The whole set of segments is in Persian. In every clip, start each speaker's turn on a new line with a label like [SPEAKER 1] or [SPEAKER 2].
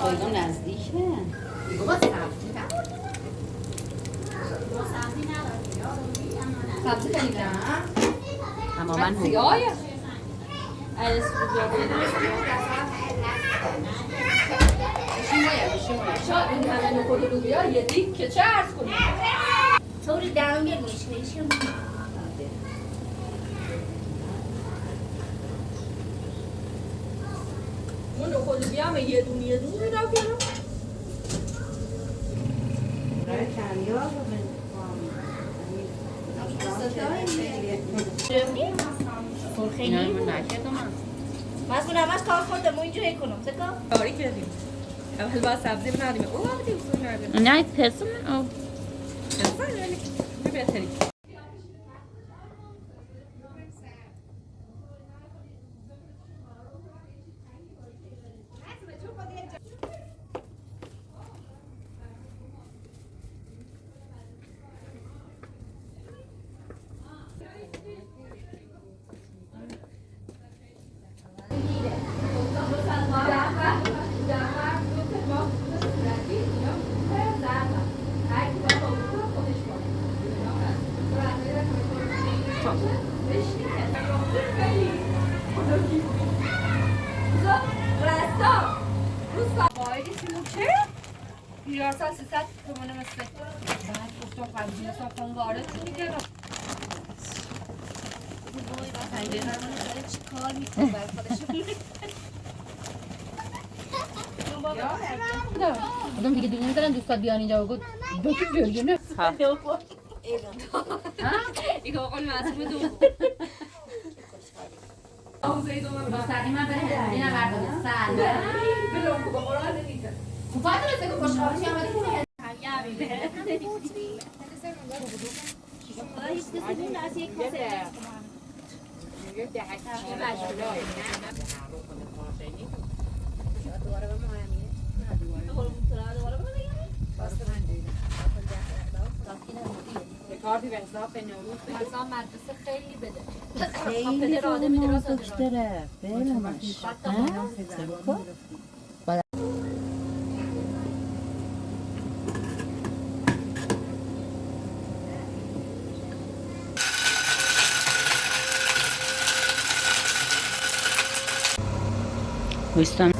[SPEAKER 1] خیلی نزدیک نه. بابا سبزی نبود. سبزی ندارد. سبزی خیلی کم. اما من سیاهی. از شاید این همه نخود و لوبیا یه دیگ که چه عرض کنیم
[SPEAKER 2] طوری درون میشنیشیم
[SPEAKER 1] اون نخود و لوبیا همه یه دونه میدم بیارم برای کمیاب
[SPEAKER 2] خیلی من نکردم مسئول همش کار خودم اینجوری کنم سکا
[SPEAKER 1] کاری کردیم اول باید سبزی بنادیم او وقتی اصول نردیم
[SPEAKER 3] نه پرسم او
[SPEAKER 1] پرسم ولی بهتری
[SPEAKER 4] Yarsan sisat kumunu mısın? Ben çok fazla sokağın garı çünkü.
[SPEAKER 2] وای واسه من داره چی کار میکنه برای خودش
[SPEAKER 3] آدم دیگه نمی‌ذارن دوستات بیان اینجا و گفت دوکی بیاری نه
[SPEAKER 4] این آقای مسئول دو
[SPEAKER 3] مستقیما بره این برداره سلام
[SPEAKER 1] بلونکو با قرآن دیدم
[SPEAKER 3] کوفات رو سگو خوشحالشی آمده کنه
[SPEAKER 2] هیچ کسی دون از یک کاسه
[SPEAKER 1] کارتی به حساب نوروز
[SPEAKER 4] مثلا مدرسه خیلی بده
[SPEAKER 3] خیلی نازک داره بلمش ویستان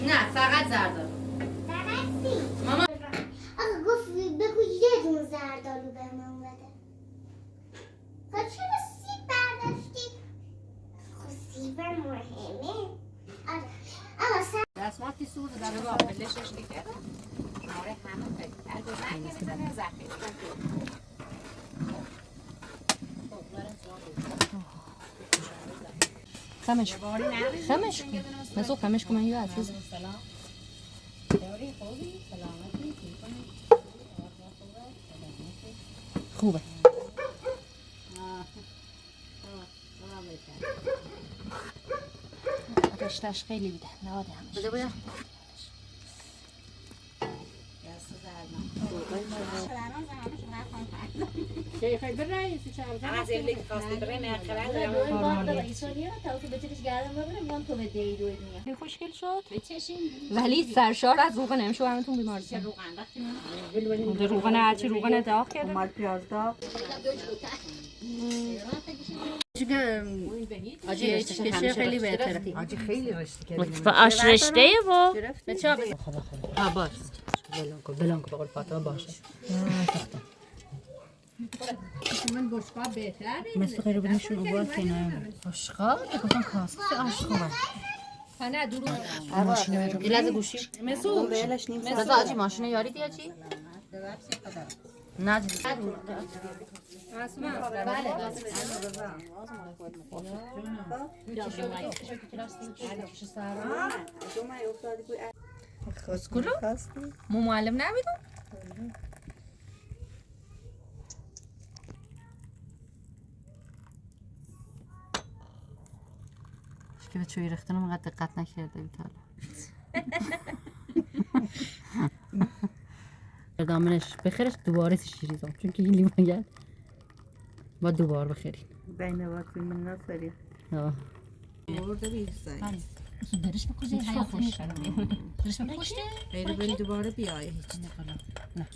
[SPEAKER 3] نه فقط زردالو ماما
[SPEAKER 2] آقا گفت بگو یه دون زردالو به من بده خب چرا سیب برداشتی؟ خب سیب مهمه آقا
[SPEAKER 1] دستماتی سور داره با بلشش دیگه آره همه خیلی درگاه زخیل
[SPEAKER 3] خمش خمش نزو خمش کن من یه عزیز خوبه آتشتش خیلی بیده نواده همش بده باید
[SPEAKER 1] خیلی برایسی چرا از این لیک خواستی برای نخرن
[SPEAKER 3] خیلی خوشگل شد ولی سرشار از روغن نمیشه همتون بیمار شد روغن هرچی روغن داغ کرده
[SPEAKER 1] مال پیاز داغ
[SPEAKER 3] آجی رشته خیلی بهتره
[SPEAKER 1] آجی خیلی رشته کردیم
[SPEAKER 3] و آش رشته و
[SPEAKER 1] به چا بگم باش بلانکو بقول فاطمه باشه
[SPEAKER 4] من بشقاب بهتره
[SPEAKER 3] مثل غیر بودنشون اوبار کنار بشقاب گفتم کاسه آشقابه
[SPEAKER 4] نه درو
[SPEAKER 3] ماشین رو یه لحظه گوشی مسو بذار آجی ماشین یاری دیا چی؟ نه دیدی خسکولو؟ مو معلم نمیدون؟ که به چوی رختنم اینقدر دقت نکرده بیتالا دامنش بخیرش دوباره شیریزم چون که این لیمون با دوبار بخیرین
[SPEAKER 5] بین وقت من نفری
[SPEAKER 2] برده بیسته
[SPEAKER 3] درش بکوزه حیات خوش درش بکوشته
[SPEAKER 2] غیر بری دوباره بیای هیچ
[SPEAKER 3] نه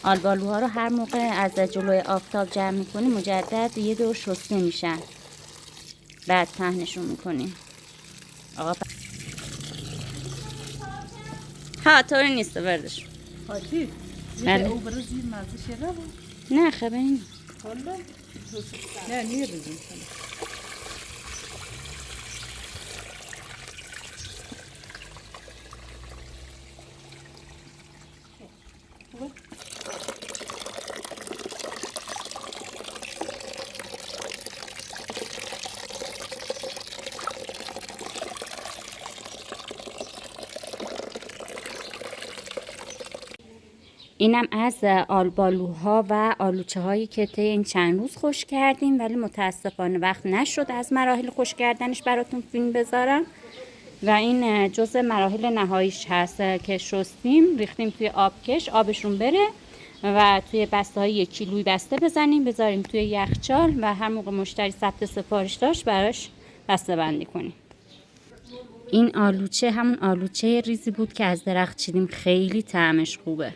[SPEAKER 3] آلبالوها رو هر موقع از جلوی آفتاب جمع میکنیم مجدد یه دور شسته میشن بعد پهنشون میکنیم آقا ها طوری نیست بردش
[SPEAKER 5] حاجی
[SPEAKER 3] بله.
[SPEAKER 5] او برای زیر مزه شده بود
[SPEAKER 3] نه خبری نیست
[SPEAKER 5] حالا نه نیه بزن
[SPEAKER 6] اینم از آلبالوها و آلوچه هایی که طی این چند روز خشک کردیم، ولی متاسفانه وقت نشد از مراحل خشک کردنش براتون فیلم بذارم و این جزء مراحل نهاییش هست که شستیم، ریختیم توی آبکش، آبشون بره و توی بسته های 1 کیلویی بسته بزنیم، بذاریم توی یخچال و هر موقع مشتری ثبت سفارش داشت براش بسته بندی کنیم. این آلوچه همون آلوچه ریزی بود که از درخت چیدیم، خیلی طعمش خوبه.